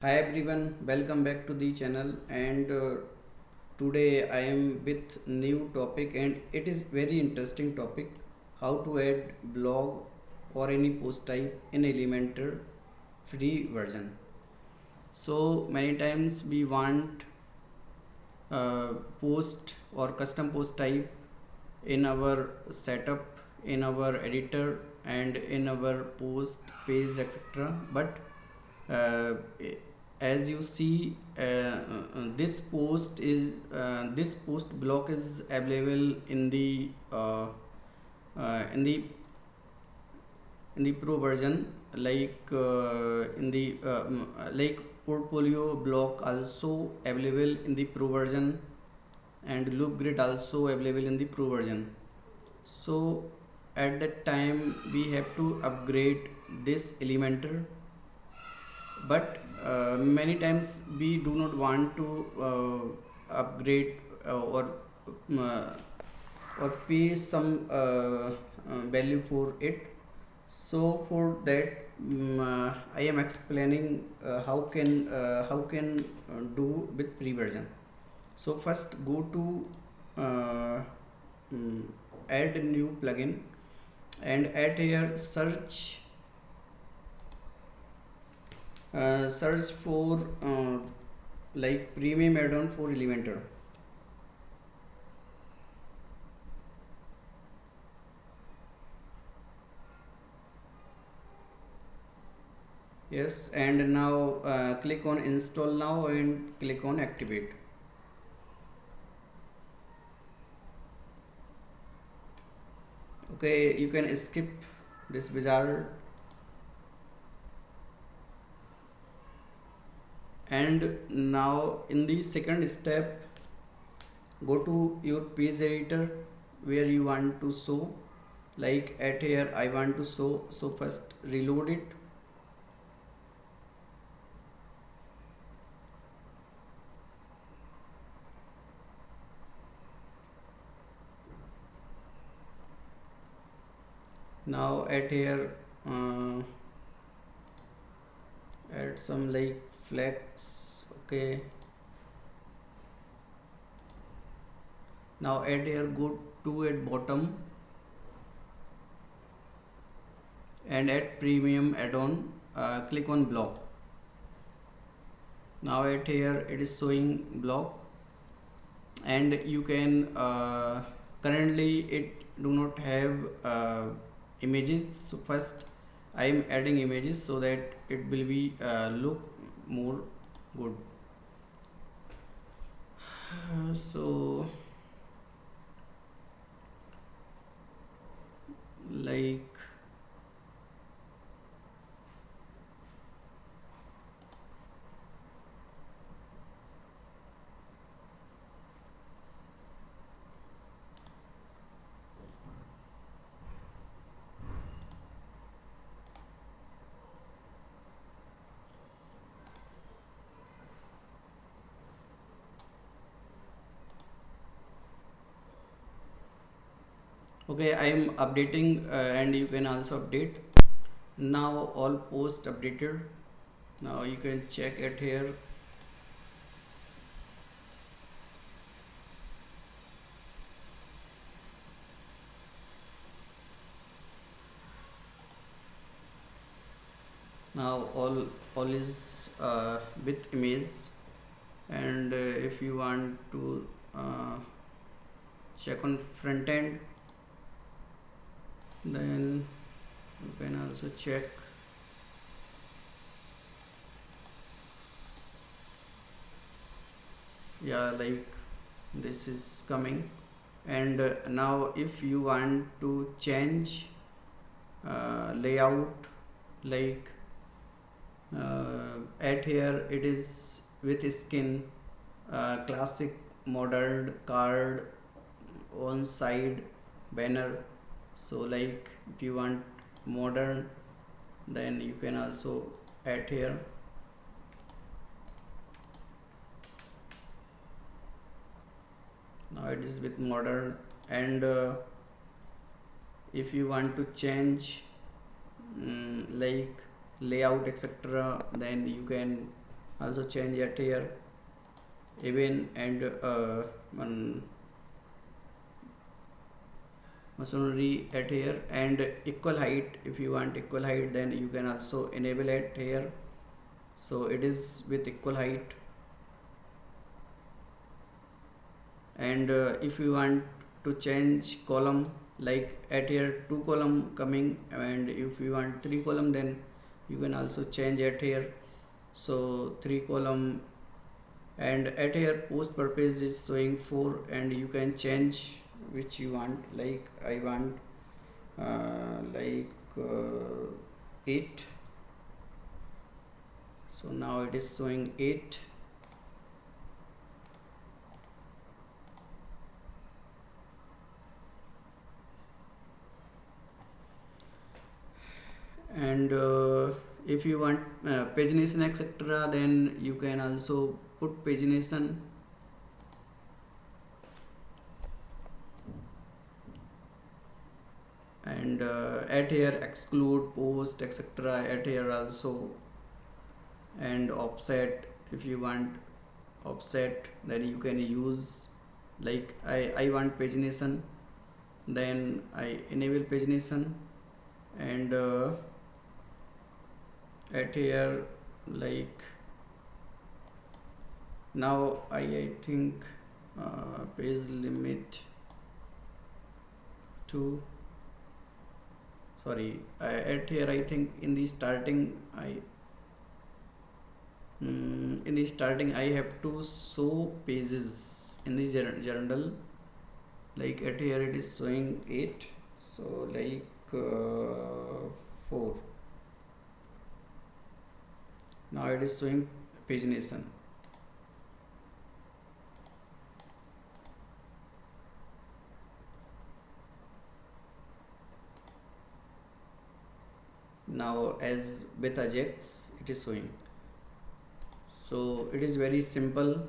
Hi everyone, welcome back to the channel and today I am with new topic and it is very interesting topic, how to add blog or any post type in Elementor free version. So many times we want post or custom post type in our setup, in our editor and in our post page etc. But uh, as you see this post block is available in the uh, in the in the pro version, like in the like portfolio block also available in the pro version and loop grid also available in the pro version. So at that time we have to upgrade this Elementor, but many times we do not want to upgrade uh, or pay some value for it. So for that I am explaining how can do with free version. So first go to uh, mm, add a new plugin and add here search for like premium add-on for Elementor. Yes, and now click on install now and click on activate. Okay, you can skip this wizard and now in the second step go to your page editor where you want to show, like at here I want to show. So first reload it. Now at here add some like flex. Okay, now at here go to at bottom and at premium add-on, click on block. Now at here it is showing block and you can currently it do not have images. So first I am adding images so that it will be look more good. So like okay, I am updating and you can also update. Now all posts updated. Now you can check it here. Now all is with image, and if you want to uh, check on front end, then you can also check. Yeah, like this is coming. And now if you want to change layout, like at here it is with skin, classic, modern, card, on side, banner. So like if you want modern, then you can also add here. Now it is with modern, and if you want to change like layout etc., then you can also change at here even and one masonry at here, and equal height. If you want equal height, then you can also enable it here, so it is with equal height. And if you want to change column, like at here 2 column coming, and if you want 3 column, then you can also change at here, so 3 column. And at here post purpose is showing 4, and you can change which you want, like I want 8, so now it is showing 8. And if you want pagination etc, then you can also put pagination. And at here exclude post etc at here also. And offset, if you want offset, then you can use, like I want pagination, then I enable pagination. And at here, like now I think page limit to, sorry, at here I think in the starting I have to show pages in the journal, like at here it is showing 8, so like 4. Now it is showing pagination. Now as with Ajax it is showing. So it is very simple,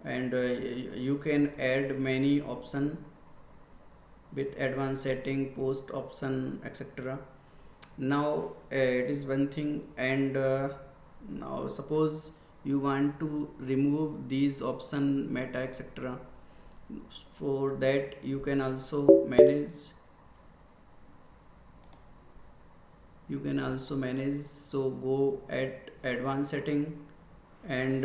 and you can add many option with advanced setting, post option etc. Now it is one thing. And now suppose you want to remove these option meta etc, for that you can also manage, so go at advanced setting, and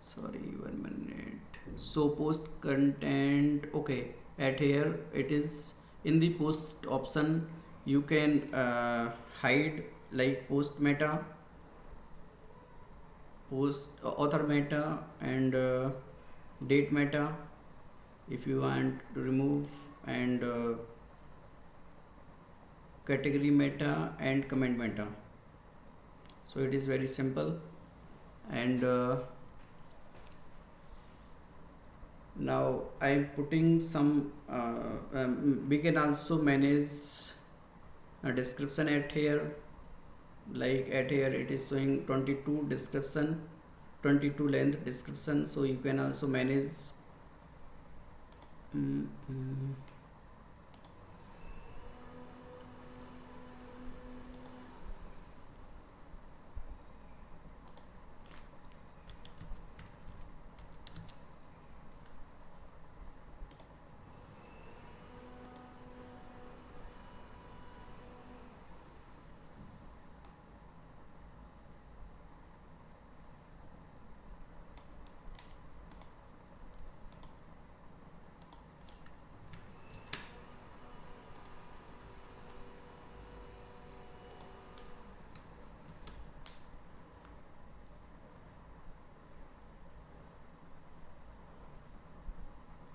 sorry, 1 minute. So post content, okay, at here it is in the post option, you can hide like post meta, post author meta, and date meta if you want to remove, and category meta and comment meta. So it is very simple. And now I am putting some we can also manage a description at here, like at here it is showing 22 description, 22 length description, so you can also manage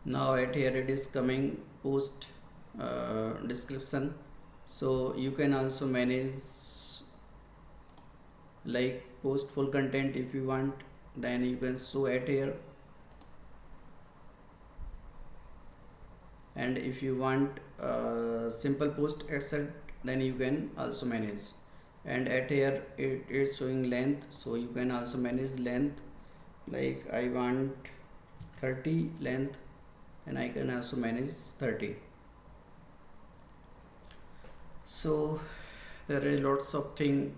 now at here it is coming post description, so you can also manage like post full content if you want, then you can show at here. And if you want simple post except, then you can also manage. And at here it is showing length, so you can also manage length, like I want 30 length, and I can also manage 30. So there is lots of thing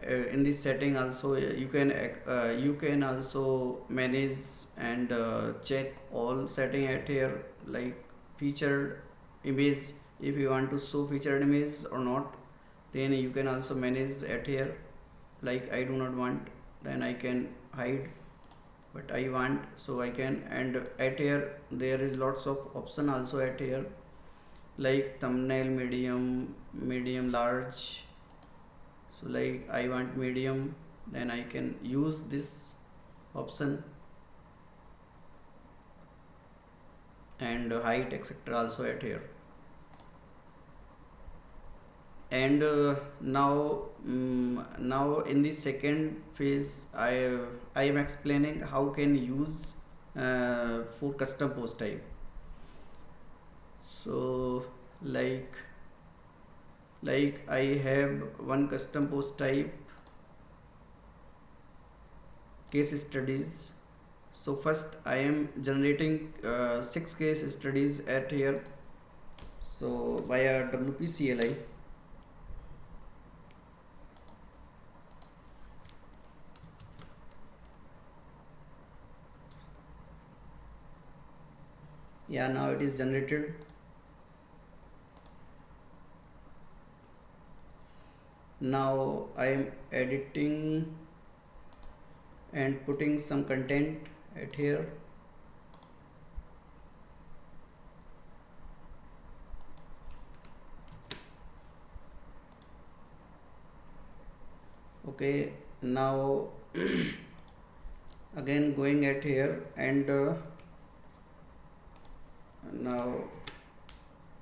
in this setting. Also you can also manage and check all setting at here, like featured image. If you want to show featured image or not, then you can also manage at here. Like I do not want, then I can hide, but I want, so I can. And at here there is lots of option also at here, like thumbnail, medium, large. So like I want medium, then I can use this option. And height, etc. also at here. And now in the second phase, I am explaining how can use for custom post type. So like I have one custom post type, case studies. So first I am generating 6 case studies at here, so via WP CLI. Yeah, now it is generated. Now I am editing and putting some content at here. Okay, now again going at here, and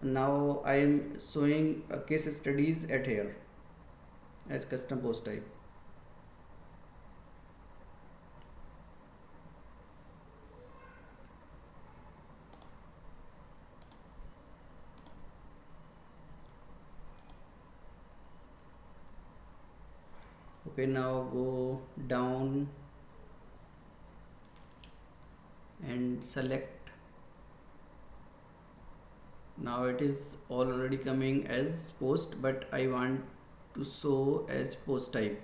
now I am showing case studies at here as custom post type. Okay, now go down and select. Now it is already coming as post, but I want to show as post type.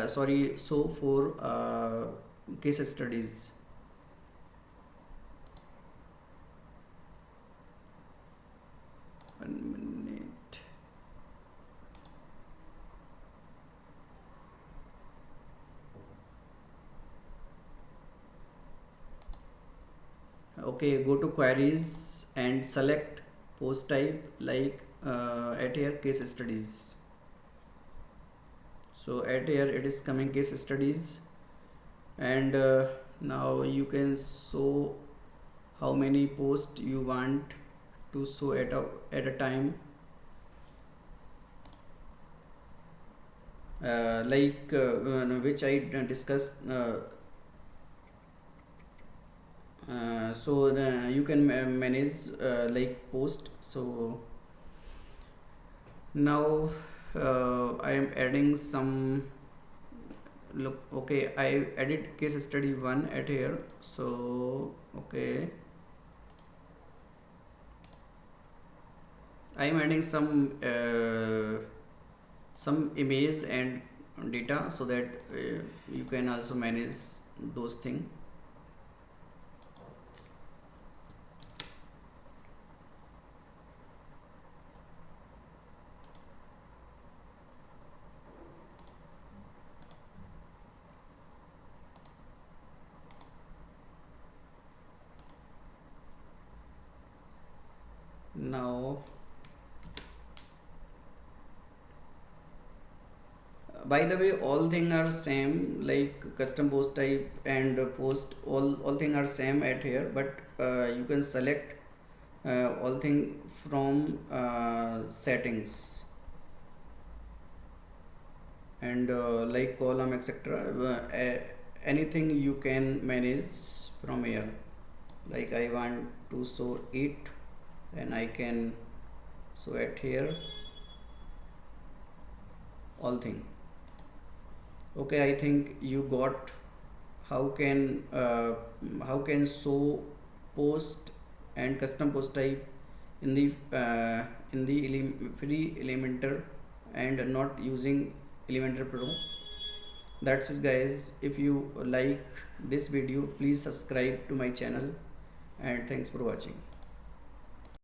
Sorry, show for case studies. One minute. Okay, go to queries and select post type, like at here case studies. So at here it is coming case studies, and now you can show how many posts you want to show at a time. Which I discussed. So you can manage like post. So now I am adding some. Look, okay, I added case study 1 at here. So okay, I am adding some image and data, so that you can also manage those things. Now by the way, all things are same, like custom post type and post, all things are same at here, but you can select all thing from settings, and like column, etc. Anything you can manage from here. Like I want to show it, then I can show it here, all thing. Okay, I think you got how can show post and custom post type in the free Elementor and not using Elementor Pro. That's it guys. If you like this video, please subscribe to my channel, and thanks for watching.